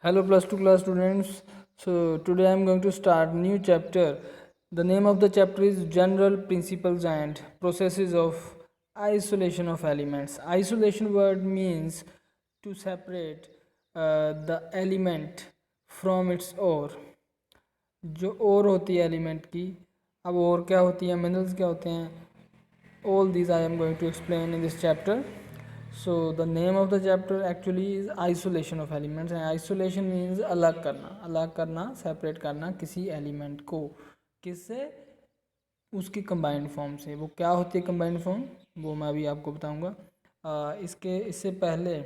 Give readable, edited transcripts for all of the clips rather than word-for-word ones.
Hello plus 2 class students. So today I am going to start new chapter. The name of the chapter is General Principles and Processes of Isolation of Elements. Isolation word means to separate the element from its ore. जो और होती है element की, अब और क्या होती है, मिनरल्स क्या होते हैं, all these I am going to explain in this chapter. So the name of the chapter actually is isolation of elements, and isolation means अलग करना, सेपरेट करना किसी एलिमेंट को, किससे, उसकी कंबाइंड फॉर्म से. वो क्या होती है कंबाइंड फॉर्म, वो मैं अभी आपको बताऊंगा. इससे पहले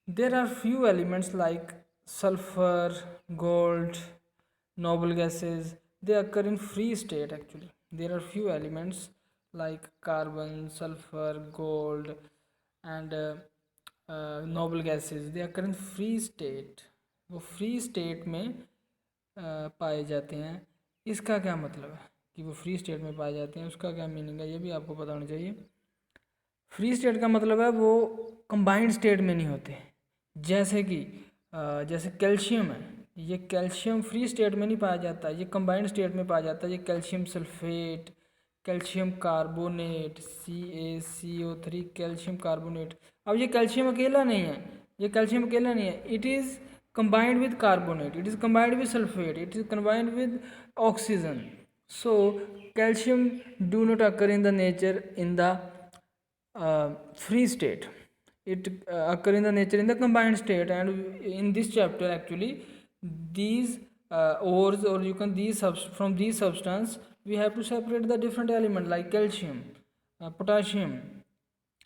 there are few elements like sulphur, gold, noble gases. They occur in free state. Actually there are few elements like carbon, sulfur, gold and noble gases. They occur in free state. वो free state में पाए जाते हैं. इसका क्या मतलब है कि वो फ्री स्टेट में पाए जाते हैं, उसका क्या मीनिंग है, ये भी आपको पता होना चाहिए. फ्री स्टेट का मतलब है वो कंबाइंड स्टेट में नहीं होते. जैसे कि जैसे कैल्शियम है, ये कैल्शियम फ्री स्टेट में नहीं पाया जाता, ये कंबाइंड स्टेट में पाया जाता है. ये calcium sulphate, calcium carbonate, CaCO3, calcium carbonate. अब ये कैल्शियम अकेला नहीं है, ये कैल्शियम अकेला नहीं है, it is combined with carbonate, it is combined with sulfate, it is combined with oxygen. So calcium do not occur in the nature in the free state. It occur in the nature in the combined state. And in this chapter actually these ores, or you can from these substance we have to separate the different element like calcium, potassium,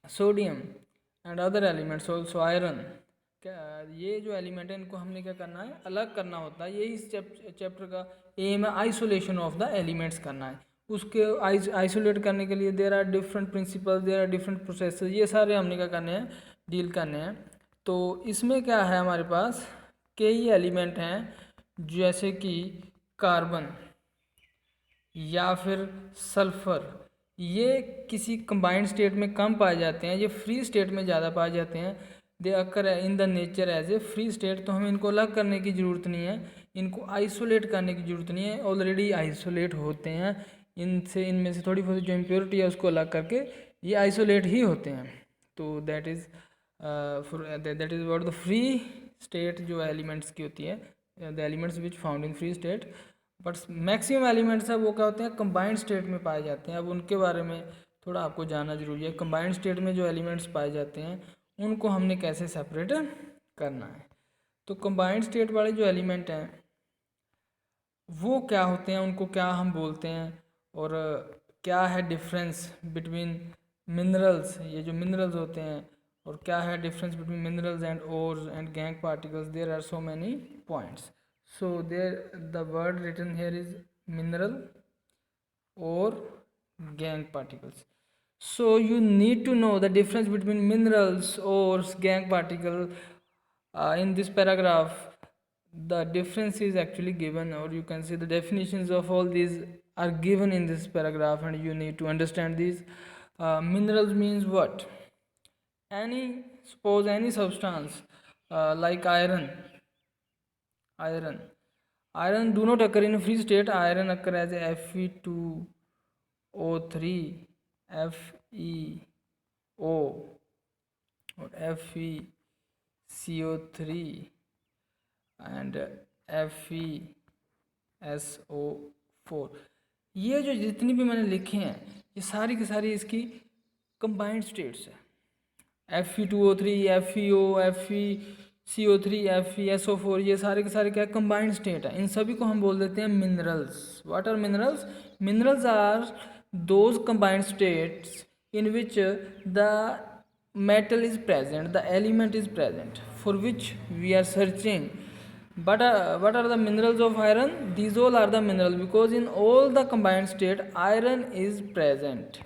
sodium and other elements, also iron. ये जो element है इनको हमने क्या करना है, अलग करना होता है. यही इस चैप्टर का एम है, आइसोलेशन ऑफ द एलिमेंट्स करना है. उसके आइसोलेट करने के लिए there are different principles, there are different process, ये सारे हमने क्या करने हैं, डील करने हैं. तो इसमें क्या है, हमारे पास कई एलिमेंट हैं जैसे कि कार्बन या फिर सल्फर. ये किसी कंबाइंड स्टेट में कम पाए जाते हैं, ये फ्री स्टेट में ज़्यादा पाए जाते हैं. They occur in the nature as a free state. तो हमें इनको अलग करने की ज़रूरत नहीं है, इनको आइसोलेट करने की ज़रूरत नहीं है, ऑलरेडी आइसोलेट होते हैं. इनमें से थोड़ी बहुत जो इम्प्योरिटी है उसको अलग करके ये आइसोलेट ही होते हैं. तो that is what the free state जो एलिमेंट्स की होती है, the elements which found in free state. But maximum elements है वो क्या होते हैं, कंबाइंड स्टेट में पाए जाते हैं. अब उनके बारे में थोड़ा आपको जानना जरूरी है. कंबाइंड स्टेट में जो एलिमेंट्स पाए जाते हैं उनको हमने कैसे सेपरेट करना है. तो कंबाइंड स्टेट वाले जो एलिमेंट हैं वो क्या होते हैं, उनको क्या हम बोलते हैं, और क्या है डिफरेंस बिटवीन मिनरल्स, ये जो मिनरल्स होते हैं, और क्या है difference between minerals and ores and gangue particles. There are so many points. So there the word written here is mineral or gang particles. So you need to know the difference between minerals, ores, gang particle. In this paragraph the difference is actually given, or you can say the definitions of all these are given in this paragraph, and you need to understand these. Minerals means what? Suppose any substance like iron do not occur in a free state. Iron occur as a Fe2O3, FeO, or FeCO3 and FeSO4. ये जो जितनी भी मैंने लिखे हैं ये सारी की सारी इसकी कंबाइंड स्टेट्स है. Fe2O3, FeO, FeCO3, FeSO4, ये सारे के सारे क्या कंबाइंड स्टेट है. इन सभी को हम बोल देते हैं minerals. What are minerals? Minerals are those combined states in which the metal is present, the element is present for which we are searching. But what are the minerals of iron? These all are the minerals because in all the combined state iron is present.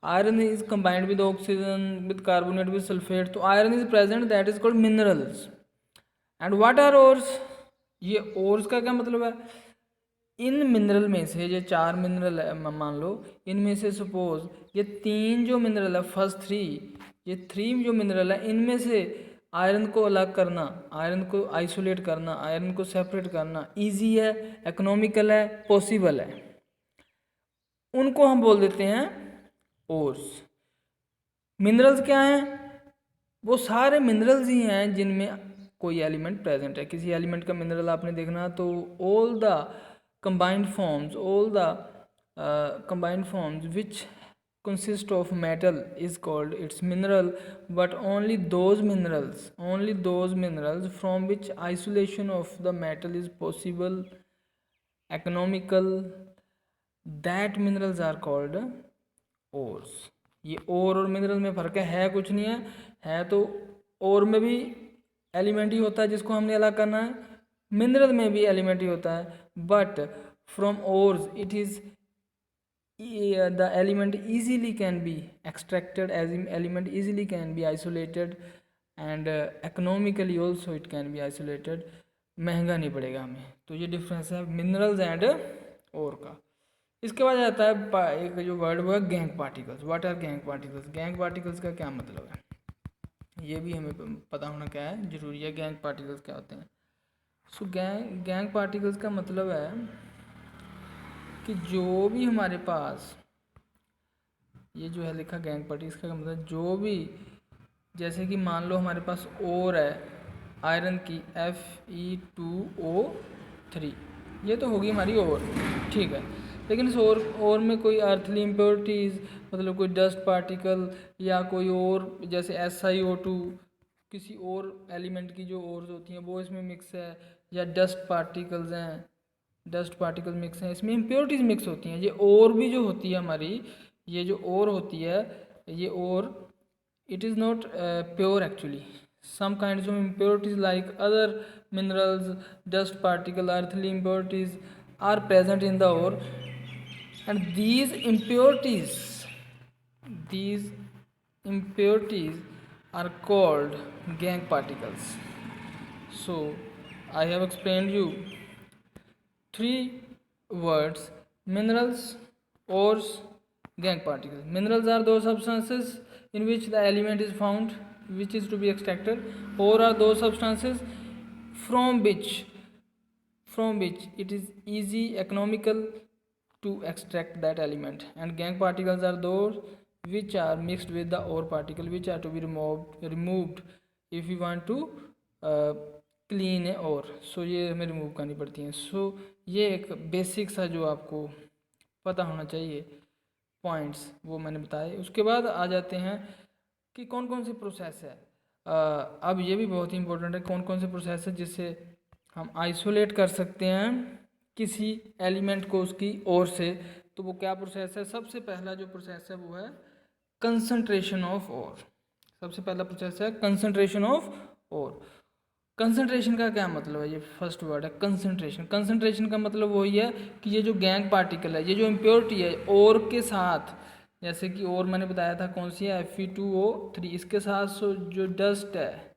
Iron is combined with oxygen, with carbonate, with sulfate. So iron is present, that is called minerals. And what are ores? ये ores का क्या मतलब है? इन mineral में से जो 4 mineral है मान लो, इनमें से सपोज ये 3 जो मिनरल है, फर्स्ट 3, ये 3 जो मिनरल है इनमें से आयरन को अलग करना, आयरन को आइसोलेट करना, आयरन को सेपरेट करना इजी है, इकोनॉमिकल है, पॉसिबल है, उनको हम बोल देते हैं ओर्स। मिनरल्स क्या हैं? वो सारे मिनरल्स ही हैं जिनमें कोई एलिमेंट प्रेजेंट है। किसी एलिमेंट का मिनरल आपने देखना तो all the combined forms, all the combined forms which consist of metal is called its mineral, but only those minerals from which isolation of the metal is possible, economical, that minerals are called ores। ये ओर और mineral में फ़र्क है कुछ नहीं है तो ओर में भी एलिमेंट ही होता है जिसको हमने अलग करना है, मिनरल में भी एलिमेंट ही होता है, but from ores it is the element easily can be extracted, as element easily can be isolated, and economically also it can be isolated, महंगा नहीं पड़ेगा हमें। तो ये डिफरेंस है मिनरल्स एंड ओर का। इसके बाद आता है एक जो वर्ड हुआ gangue particles. What are gangue particles? Gangue particles का क्या मतलब है, ये भी हमें पता होना क्या है जरूरी है। गैंग पार्टिकल्स क्या होते हैं? सो गैंग पार्टिकल्स का मतलब है कि जो भी हमारे पास ये जो है लिखा गैंग पार्टिकल्स का मतलब जो भी, जैसे कि मान लो हमारे पास ओर है आयरन की Fe2O3, ये तो होगी हमारी ओर, ठीक है। लेकिन इस ओर में कोई अर्थली इम्प्योरिटीज़, मतलब कोई डस्ट पार्टिकल या कोई और जैसे SiO2, किसी और एलिमेंट की जो ओर्स होती हैं वो इसमें मिक्स है, या डस्ट पार्टिकल्स हैं, डस्ट पार्टिकल मिक्स हैं, इसमें इम्प्योरिटीज़ मिक्स होती हैं। ये और भी जो होती है हमारी, ये जो और होती है, ये और it is not pure actually. Some kinds of impurities like other minerals, dust particle, earthly impurities are present in the ore, and these impurities are called gangue particles. So I have explained you three words: minerals, ores, gangue particles. Minerals are those substances in which the element is found which is to be extracted. Ore are those substances from which it is easy, economical to extract that element. And gangue particles are those which are mixed with the ore particle, which are to be removed if we want to clean है और सो ये हमें remove करनी पड़ती हैं। सो ये एक basic सा जो आपको पता होना चाहिए पॉइंट्स वो मैंने बताए। उसके बाद आ जाते हैं कि कौन कौन सी प्रोसेस है। अब ये भी बहुत ही इंपॉर्टेंट है, कौन कौन से प्रोसेस है जिससे हम आइसोलेट कर सकते हैं किसी एलिमेंट को उसकी ओर से। तो वो क्या प्रोसेस है? सबसे पहला जो प्रोसेस है वो है कंसंट्रेशन ऑफ ओर। सबसे पहला प्रोसेस है कंसंट्रेशन ऑफ ओर। कंसंट्रेशन का क्या मतलब है? ये फर्स्ट वर्ड है कंसंट्रेशन। कंसंट्रेशन का मतलब वही है कि ये जो गैंग पार्टिकल है, ये जो इम्प्योरिटी है ओर के साथ, जैसे कि और मैंने बताया था कौन सी है Fe2O3, इसके साथ जो डस्ट है,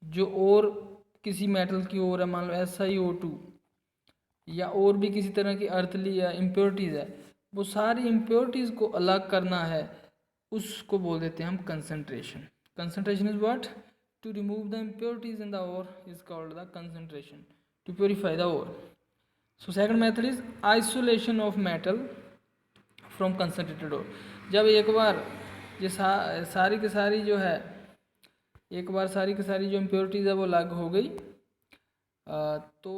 जो और किसी मेटल की ओर है, मान लो SiO2 या और भी किसी तरह की अर्थली या इम्प्योरिटीज़ है, वो सारी इम्प्योरिटीज़ को अलग करना है, उसको बोल देते हैं हम concentration. Concentration is what? To remove the impurities in the ore is called the concentration, to purify the ore. So second method is isolation of metal from concentrated ore. जब एक बार ये सारी की सारी जो है, एक बार सारी की सारी जो impurities है वो अलग हो गई, तो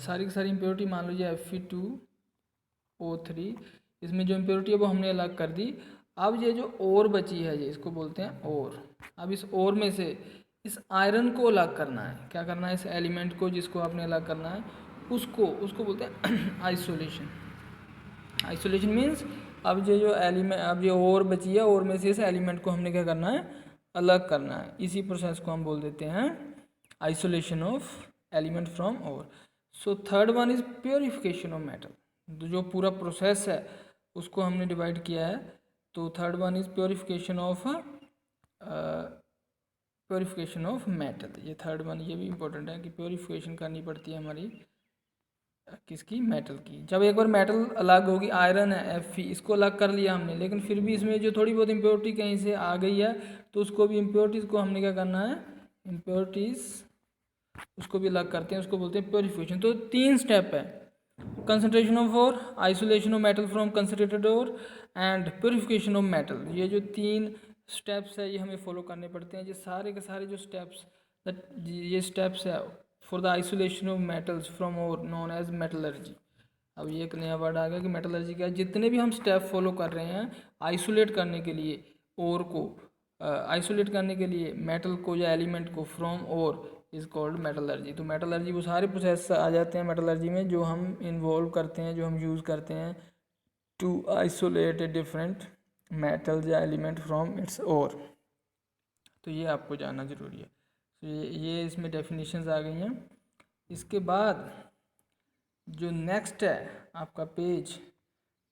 सारी की सारी impurity मान लीजिए Fe2O3, इसमें जो impurity है वो हमने अलग कर दी। अब ये जो और बची है ये इसको बोलते हैं और। अब इस और में से इस आयरन को अलग करना है। क्या करना है? इस एलिमेंट को जिसको आपने अलग करना है उसको बोलते हैं आइसोलेशन। आइसोलेशन मीन्स अब ये जो एलिमेंट, अब ये और बची है, और में से इस एलिमेंट को हमने क्या करना है? अलग करना है। इसी प्रोसेस को हम बोल देते हैं आइसोलेशन ऑफ एलिमेंट फ्रॉम और। So third one is purification of metal. जो पूरा प्रोसेस है उसको हमने डिवाइड किया है। तो third one is purification of metal. ये थर्ड वन, ये भी इम्पोर्टेंट है कि प्योरिफिकेशन करनी पड़ती है हमारी किसकी? मेटल की। जब एक बार मेटल अलग होगी, आयरन है Fe, इसको अलग कर लिया हमने, लेकिन फिर भी इसमें जो थोड़ी बहुत इम्प्योरिटी कहीं से आ गई है तो उसको भी इम्प्योरिटीज़ को हमने क्या करना है, इम्प्योरिटीज़ उसको भी अलग करते हैं, उसको बोलते हैं प्योरीफिकेशन। तो 3 स्टेप है, concentration of ore, isolation of metal from concentrated ore and purification of metal. ये जो 3 स्टेप्स है ये हमें फॉलो करने पड़ते हैं। ये सारे के सारे जो स्टेप्स, ये स्टेप्स है for the isolation of metals from ore known as metallurgy. अब ये एक नया वर्ड आ गया कि मेटलर्जी क्या है। जितने भी हम स्टेप फॉलो कर रहे हैं आइसोलेट करने के लिए ओर को, आइसोलेट करने के लिए मेटल को या एलिमेंट को from ore is called metallurgy. तो मेटलर्जी वो सारे प्रोसेस आ जाते हैं मेटलर्जी में जो हम इन्वॉल्व करते हैं, जो हम यूज़ करते हैं to isolate a different metal या एलिमेंट फ्रॉम इट्स ओर। तो ये आपको जानना ज़रूरी है। तो ये इसमें डेफिनेशंस आ गई हैं। इसके बाद जो नेक्स्ट है आपका पेज,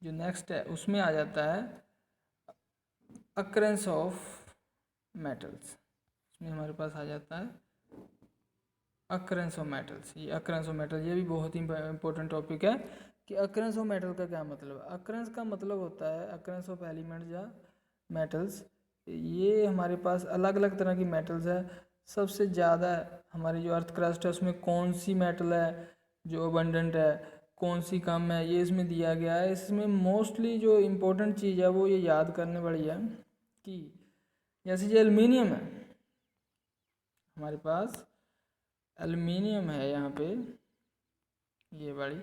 जो नेक्स्ट है उसमें आ जाता है अकरेंस ऑफ मेटल्स। इसमें हमारे पास आ जाता है अकरेंस ऑफ मेटल्स। ये अकरेंस ऑफ मेटल ये भी बहुत ही इंपॉर्टेंट टॉपिक है कि अकरेंस ऑफ मेटल का क्या मतलब है। अकरेंस का मतलब होता है अकरेंस ऑफ एलिमेंट्स या मेटल्स। ये हमारे पास अलग अलग तरह की मेटल्स है। सबसे ज़्यादा हमारी जो अर्थ क्रस्ट है उसमें कौन सी मेटल है जो अबंडेंट है, कौन सी कम है, ये इसमें दिया गया है। इसमें मोस्टली जो इम्पोर्टेंट चीज़ है वो ये याद करने वाली है कि जैसे ये एल्युमिनियम है, हमारे पास एल्युमिनियम है यहाँ पे, ये बड़ी,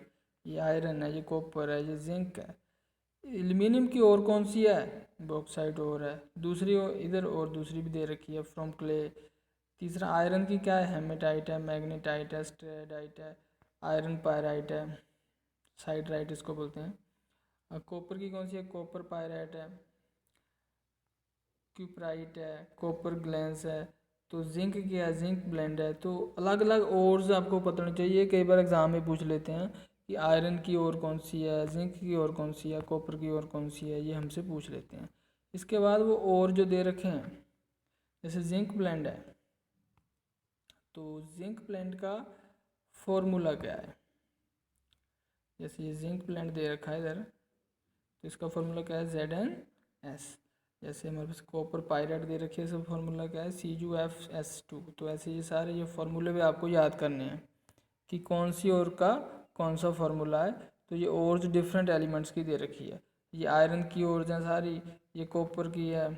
ये आयरन है, ये कॉपर है, ये जिंक है। एल्युमिनियम की और कौन सी है, बॉक्साइट और है, दूसरी और इधर और दूसरी भी दे रखी है फ्रॉम क्ले। तीसरा आयरन की क्या है, हेमेटाइट है, मैग्नेटाइट है, स्टेराइट है, आयरन पायराइट है, साइडराइट इसको बोलते हैं। और कॉपर की कौन सी है, कॉपर पायराइट है, क्यूपराइट है, कॉपर ग्लैंस है। तो जिंक क्या है, जिंक ब्लेंड है। तो अलग अलग ओर्स आपको पता होनी चाहिए। कई बार एग्जाम में पूछ लेते हैं कि आयरन की ओर कौन सी है, जिंक की ओर कौन सी है, कॉपर की ओर कौन सी है, ये हमसे पूछ लेते हैं। इसके बाद वो और जो दे रखे हैं, जैसे जिंक ब्लेंड है, तो जिंक ब्लेंड का फॉर्मूला क्या है। जैसे ये जिंक ब्लेंड दे रखा है इधर, तो इसका फॉर्मूला क्या है, ZnS। जैसे हमारे पास कॉपर पायराइट दे रखी है, इसका फॉर्मूला क्या है, CuFS2। तो ऐसे ये सारे ये फॉर्मूले भी आपको याद करने हैं कि कौन सी और का कौन सा फॉर्मूला है। तो ये और डिफरेंट एलिमेंट्स की दे रखी है। ये आयरन की ओर है सारी, ये कॉपर की है,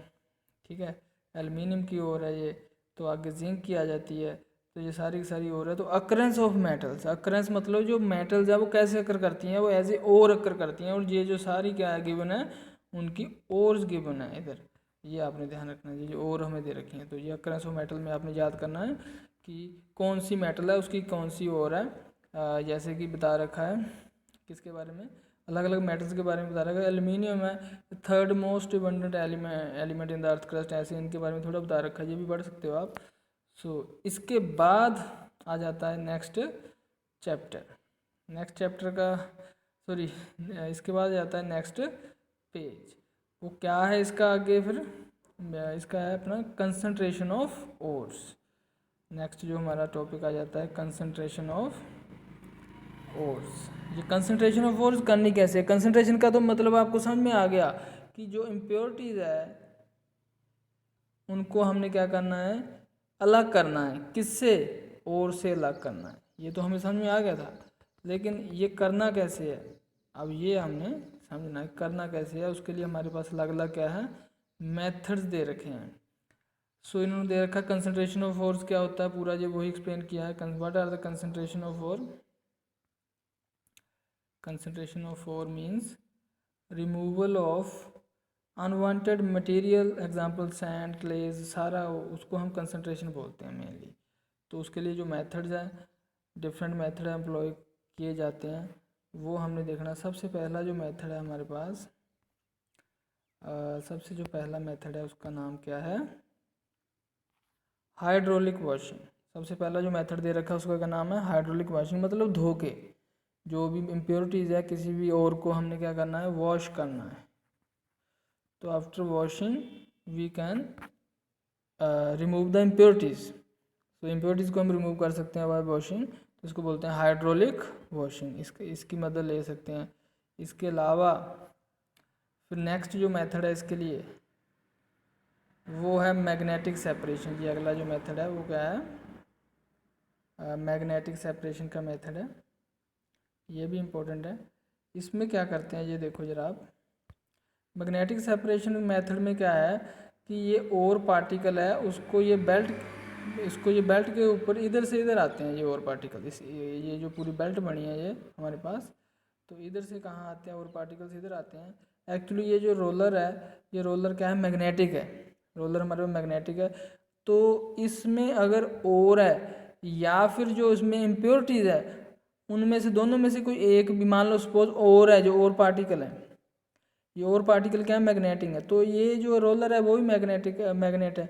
ठीक है, एल्युमिनियम की ओर है ये, तो आगे जिंक की आ जाती है। तो ये सारी की सारी ओर है। तो अकरेंस ऑफ मेटल्स, अकरेंस मतलब जो मेटल्स है वो कैसे अकर करती हैं, वो एज ए ओर अकर करती हैं। और ये जो सारी क्या है गिवन है, उनकी ओर्स गिवन है इधर, ये आपने ध्यान रखना है। ये जो ओर हमें दे रखी हैं, तो ये अकरेंस ऑफ मेटल में आपने याद करना है कि कौन सी मेटल है उसकी कौन सी ओर है। जैसे कि बता रखा है किसके बारे में, अलग अलग मेटल्स के बारे में बता रखा है। एल्युमिनियम है third most abundant element in the earth crust, ऐसे इनके बारे में थोड़ा बता रखा है, ये भी पढ़ सकते हो आप। इसके बाद आ जाता है नेक्स्ट चैप्टर। नेक्स्ट चैप्टर का सॉरी इसके बाद जाता है नेक्स्ट पेज। वो क्या है इसका आगे फिर, इसका है अपना कंसंट्रेशन ऑफ ओर्स। नेक्स्ट जो हमारा टॉपिक आ जाता है कंसंट्रेशन ऑफ ओर्स। ये कंसंट्रेशन ऑफ ओर्स करनी कैसे है, कंसंट्रेशन का तो मतलब आपको समझ में आ गया कि जो इम्प्योरिटीज़ है उनको हमने क्या करना है, अलग करना है। किससे, ओर से अलग करना है। ये तो हमें समझ में आ गया था, लेकिन ये करना कैसे है, अब ये हमने समझना है करना कैसे है। उसके लिए हमारे पास अलग अलग क्या है, मेथड्स दे रखे हैं। इन्होंने दे रखा है कंसंट्रेशन ऑफ ओर्स क्या होता है, पूरा जो वही एक्सप्लेन किया है। What are the concentration of ore, concentration of ore means removal of unwanted material, example sand, clays, सारा उसको हम कंसंट्रेशन बोलते हैं मेनली। तो उसके लिए जो मेथड्स हैं, डिफरेंट मेथड एम्प्लॉय किए जाते हैं, वो हमने देखना। सबसे पहला जो मेथड है हमारे पास, सबसे जो पहला मेथड है उसका नाम क्या है, हाइड्रोलिक वॉशिंग। सबसे पहला जो मेथड दे रखा है उसका क्या नाम है, हाइड्रोलिक वॉशिंग। मतलब धो के जो भी इम्प्योरिटीज़ है किसी भी और को हमने क्या करना है, वॉश करना है। तो after washing we can remove the impurities. तो इम्प्योरिटीज़ को हम रिमूव कर सकते हैं बाय वॉशिंग, तो इसको बोलते हैं हाइड्रोलिक वॉशिंग। इसकी मदद ले सकते हैं। इसके अलावा फिर नेक्स्ट जो मेथड है इसके लिए, वो है मैग्नेटिक सेपरेशन। ये अगला जो मेथड है वो क्या है, मैग्नेटिक सेपरेशन का मेथड है। ये भी इम्पोर्टेंट है। इसमें क्या करते हैं ये देखो जरा आप, मैग्नेटिक सेपरेशन मेथड में क्या है कि ये और पार्टिकल है उसको ये बेल्ट के ऊपर इधर से इधर आते हैं ये और पार्टिकल, ये जो पूरी बेल्ट बनी है ये हमारे पास, तो इधर से कहाँ आते हैं और पार्टिकल्स इधर आते हैं। एक्चुअली ये जो रोलर है, ये रोलर क्या है, मैग्नेटिक है। रोलर हमारे पास मैग्नेटिक है। तो इसमें अगर और है या फिर जो इसमें इम्प्योरिटीज़ है, उनमें से दोनों में से कोई एक भी, मान लो सपोज और है, जो और पार्टिकल है, ये और पार्टिकल क्या है, मैग्नेटिक है, तो ये जो रोलर है वो भी मैग्नेट है।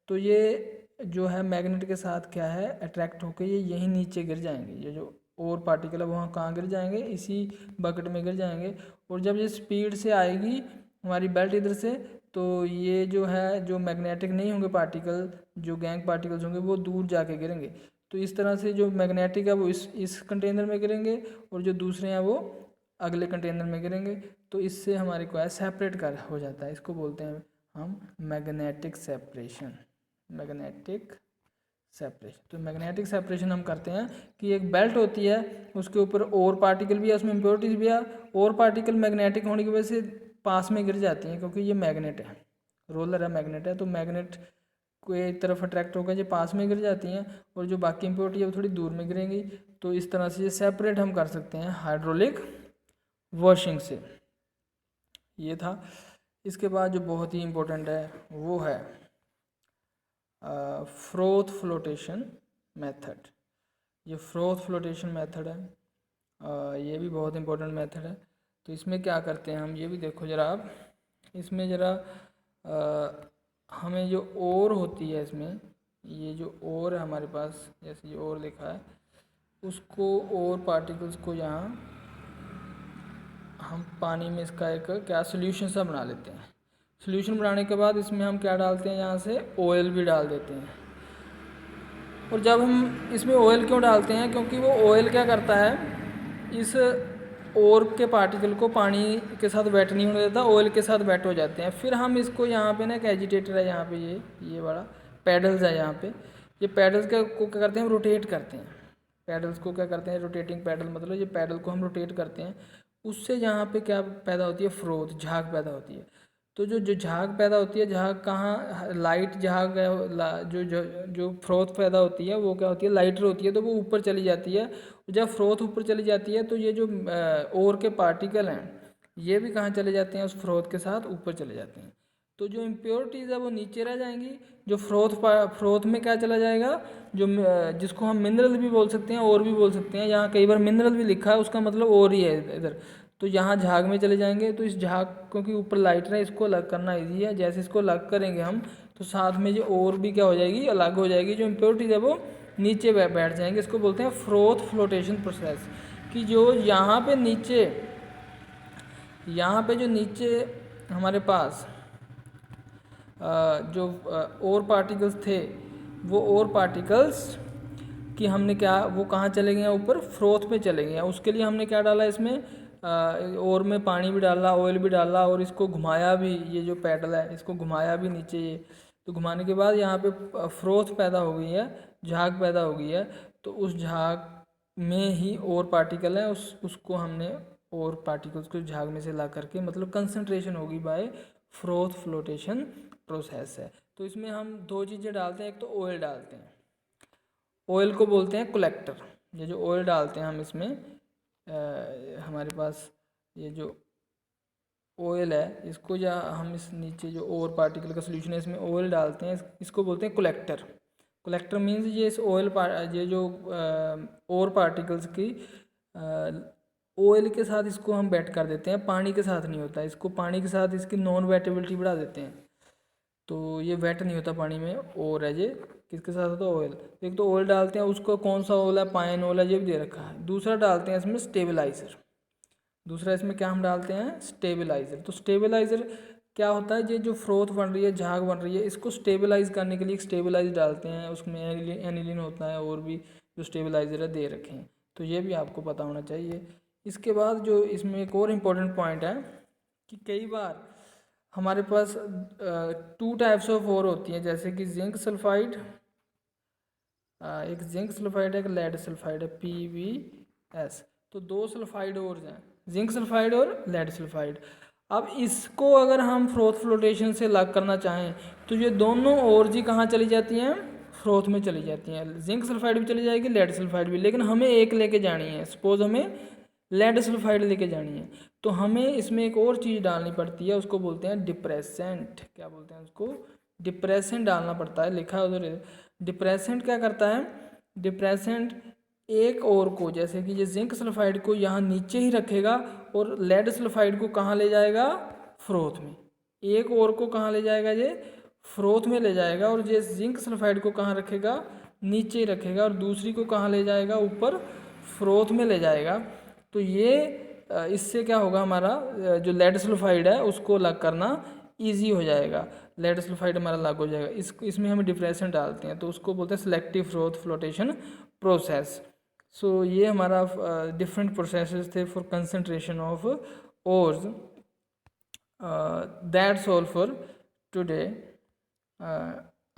तो ये जो है मैग्नेट के साथ क्या है, अट्रैक्ट होकर ये यहीं नीचे गिर जाएंगे। ये जो और पार्टिकल है वहाँ कहाँ गिर जाएंगे, इसी बकेट में गिर जाएंगे। और जब ये स्पीड से आएगी हमारी बेल्ट इधर से, तो ये जो है, जो मैग्नेटिक नहीं होंगे पार्टिकल, जो गैंग पार्टिकल्स होंगे वो दूर जाके गिरेंगे। तो इस तरह से जो मैग्नेटिक है वो इस कंटेनर में गिरेंगे और जो दूसरे हैं वो अगले कंटेनर में गिरेंगे। तो इससे हमारे को सेपरेट कर हो जाता है। इसको बोलते हैं हम मैग्नेटिक सेपरेशन। मैग्नेटिक सेपरेशन, तो मैग्नेटिक सेपरेशन हम करते हैं कि एक बेल्ट होती है, उसके ऊपर और पार्टिकल भी है, उसमें इम्प्योरिटीज भी है, और पार्टिकल मैग्नेटिक होने की वजह से पास में गिर जाती हैं, क्योंकि ये मैग्नेट है, रोलर है, मैग्नेट है, तो मैग्नेट को एक तरफ अट्रैक्ट होकर ये पास में गिर जाती हैं और जो बाकी इम्प्योरिटी है वो थोड़ी दूर में गिरेंगी। तो इस तरह से ये सेपरेट हम कर सकते हैं हाइड्रोलिक वॉशिंग से। ये था। इसके बाद जो बहुत ही इम्पोर्टेंट है वो है फ्रोथ फ्लोटेशन मेथड। ये फ्रोथ फ्लोटेशन मेथड है, ये भी बहुत इम्पोर्टेंट मेथड है। तो इसमें क्या करते हैं हम, ये भी देखो ज़रा आप। इसमें ज़रा हमें जो ओर होती है, इसमें ये जो ओर है हमारे पास, जैसे ये ओर लिखा है, उसको और पार्टिकल्स को यहाँ हम पानी में इसका एक क्या सोल्यूशन सा बना लेते हैं। सोल्यूशन बनाने के बाद इसमें हम क्या डालते हैं, यहाँ से ऑयल भी डाल देते हैं। और जब हम इसमें ऑयल क्यों डालते हैं, क्योंकि वो ऑयल क्या करता है, इस ओर के पार्टिकल को पानी के साथ वेट नहीं होने देता, ऑयल के साथ वेट हो जाते हैं। फिर हम इसको यहाँ पे ना, एक एजिटेटर है यहाँ पे, ये बड़ा पैडल्स है यहाँ पे, ये पैडल्स को क्या करते हैं, हम रोटेट करते हैं। पैडल्स को क्या करते हैं, रोटेटिंग पैडल, मतलब ये पैडल को हम रोटेट करते हैं। उससे यहाँ पे क्या पैदा होती है, फ्रोथ, झाग पैदा होती है। तो जो झाग पैदा होती है, झाग कहाँ, लाइट झाग जो जो जो फ्रोथ पैदा होती है वो क्या होती है, लाइटर होती है, तो वो ऊपर चली जाती है। जब फ्रोथ ऊपर चली जाती है तो ये जो ओर के पार्टिकल हैं ये भी कहाँ चले जाते हैं, उस फ्रोथ के साथ ऊपर चले जाते हैं। तो जो इम्प्योरिटीज़ है वो नीचे रह जाएंगी। जो फ्रोथ में क्या चला जाएगा, जो जिसको हम मिनरल भी बोल सकते हैं और भी बोल सकते हैं, यहाँ कई बार मिनरल भी लिखा है, उसका मतलब और ही है इधर। तो यहाँ झाग में चले जाएंगे। तो इस झाग, क्योंकि ऊपर लाइटर है, इसको अलग करना ईजी है। जैसे इसको अलग करेंगे हम, तो साथ में जो और भी क्या हो जाएगी, अलग हो जाएगी। जो इम्प्योरिटीज़ है वो नीचे बैठ जाएंगे। इसको बोलते हैं फ्रोथ फ्लोटेशन प्रोसेस। कि जो यहाँ पे नीचे, यहाँ पे जो नीचे हमारे पास जो और पार्टिकल्स थे, वो और पार्टिकल्स कि हमने क्या, वो कहाँ चले गए हैं, ऊपर फ्रोथ पे चले गए हैं। उसके लिए हमने क्या डाला इसमें, और में पानी भी डाला, ऑयल भी डाला, और इसको घुमाया भी, ये जो पैडल है इसको घुमाया भी नीचे ये। तो घुमाने के बाद यहाँ पे फ्रोथ पैदा हो गई है, झाग पैदा हो गई है। तो उस झाग में ही और पार्टिकल है, उसको हमने और पार्टिकल्स को झाग में से ला करके, मतलब कंसंट्रेशन होगी बाय फ्रोथ फ्लोटेशन प्रोसेस है। तो इसमें हम दो चीज़ें डालते हैं, एक तो ऑयल डालते हैं, ऑयल को बोलते हैं कलेक्टर। ये जो ऑयल डालते हैं हम इसमें, हमारे पास ये जो ऑयल है, इसको या हम इस नीचे जो और पार्टिकल का सोल्यूशन है इसमें ऑयल डालते हैं, इसको बोलते हैं कलेक्टर। कलेक्टर मीन्स ये इस ऑयल ये जो और पार्टिकल्स की ऑयल के साथ इसको हम वेट कर देते हैं, पानी के साथ नहीं होता। इसको पानी के साथ इसकी नॉन वेटेबिलिटी बढ़ा देते हैं, तो ये वेट नहीं होता पानी में। और है ये किसके साथ होता है, ऑयल। एक तो ऑयल डालते हैं, उसको कौन सा ऑयल है, पाइन ऑयल है, ये भी दे रखा है। दूसरा डालते हैं इसमें स्टेबलाइज़र। दूसरा इसमें क्या हम डालते हैं, स्टेबलाइज़र। तो स्टेबलाइज़र क्या होता है, ये जो फ्रोथ बन रही है, झाग बन रही है, इसको स्टेबलाइज करने के लिए एक स्टेबलाइज डालते हैं। उसमें एनिलीन होता है, और भी जो स्टेबलाइज़र है दे रखे हैं। तो ये भी आपको पता होना चाहिए। इसके बाद जो इसमें एक और इम्पोर्टेंट पॉइंट है कि कई बार हमारे पास 2 टाइप्स ऑफ ओर होती हैं, जैसे कि जिंक सल्फाइड, एक जिंक सल्फाइड है, एक लेड सल्फाइड है, PbS। तो 2 सल्फाइड ओर्स हैं, जिंक सल्फाइड और लेड सल्फाइड। अब इसको अगर हम फ्रोथ फ्लोटेशन से अलग करना चाहें तो ये दोनों ओर्स ही कहाँ चली जाती हैं, फ्रोथ में चली जाती हैं। जिंक सल्फाइड भी चली जाएगी, लेड सल्फाइड भी, लेकिन हमें एक लेके जानी है। सपोज हमें लेड सल्फाइड लेके जानी है, तो हमें इसमें एक और चीज़ डालनी पड़ती है, उसको बोलते हैं डिप्रेसेंट। क्या बोलते हैं उसको, डिप्रेसेंट डालना पड़ता है, लिखा है उधर। डिप्रेसेंट क्या करता है, डिप्रेसेंट एक ओर को, जैसे कि ये जिंक सल्फाइड को यहाँ नीचे ही रखेगा और लेड सल्फाइड को कहाँ ले जाएगा, फ्रोथ में। एक ओर को कहाँ ले जाएगा, ये फ्रोथ में ले जाएगा, और ये जिंक सल्फाइड को कहाँ रखेगा, नीचे ही रखेगा, और दूसरी को कहाँ ले जाएगा, ऊपर फ्रोथ में ले जाएगा। तो ये इससे क्या होगा, हमारा जो लेड सल्फाइड है उसको अलग करना ईजी हो जाएगा। लेड सल्फाइड हमारा अलग हो जाएगा। इसमें हम डिप्रेसेंट डालते हैं, तो उसको बोलते हैं सिलेक्टिव फ्रोथ फ्लोटेशन प्रोसेस। सो ये हमारा डिफरेंट प्रोसेसेस थे for concentration of ores. That's all for today.